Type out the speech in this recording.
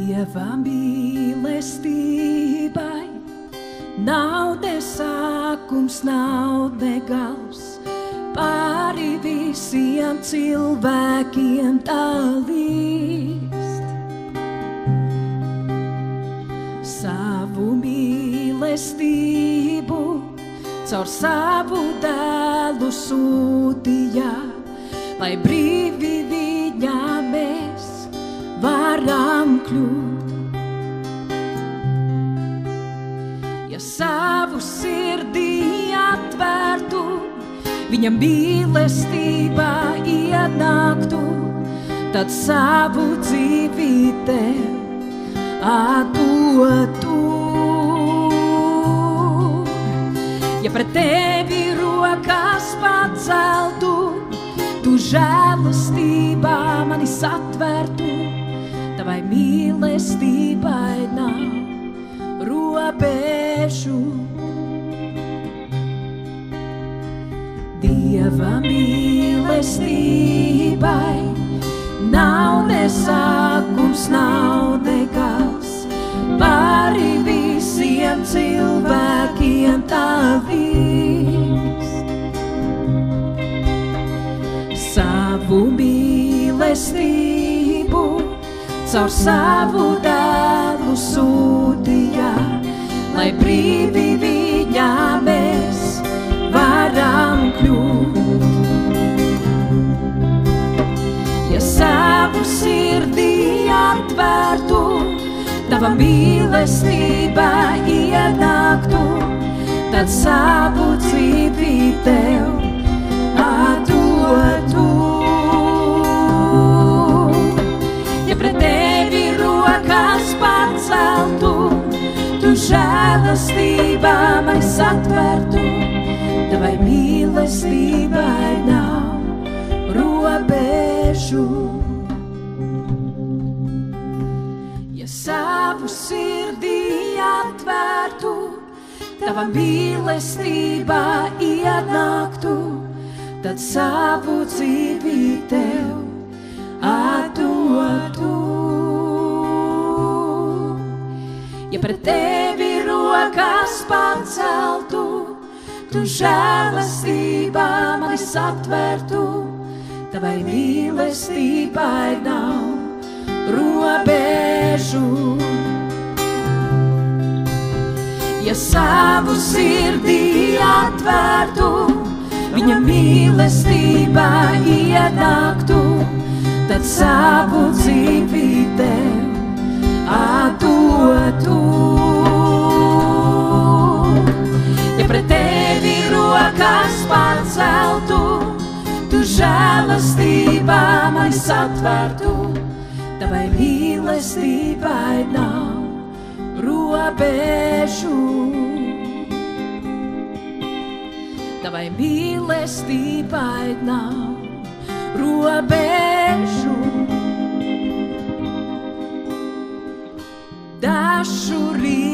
Dieva mīlestībai nav ne sākums, nav ne gals, pāri visiem cilvēkiem tā līst. Savu mīlestību caur savu dēlu sūtīja, lai brīvi viņā mēs varam kļūt. Ja savu sirdī atvērtu, viņa mīlestībā ienāktu, tad savu dzīvi tev atdotu. Ja pret tevi rokas paceltu, tu žēlastībā mani satvērtu, tavai mīlestībai nav robežu. Dieva mīlestībai nav ne sākums, nav ne gals, pāri visiem cilvēkiem tā līst. Savu mīlestību caur savu dēlu sūtīja, lai brīvi viņā mēs varam kļūt. Ja savu sirdī atvērtu, tava mīlestība ienāktu, tad savu dzīvi tev atdotu. Ja pret tevi rokas paceltu, tu žēlastībā mani satvērtu, tavai mīlestībai nav robežu. Ja savu sirdī atvērtu, tava mīlestībā ienāktu, tad savu dzīvi tev atdotu. Ja pret tevi rokas paceltu, tu žēlastībā mani satvērtu, tavai mīlestībai nav robežu. Ja savu sirdī atvērtu, viņa mīlestībā ienāktu, tad savu dzīvi tev atdotu. Ja pret tevi rokas paceltu, tu žēlastībā mani satvērtu, tavai mīlestībai nav robežu. Tavai mīlestībai nav robežu. Dažu rīt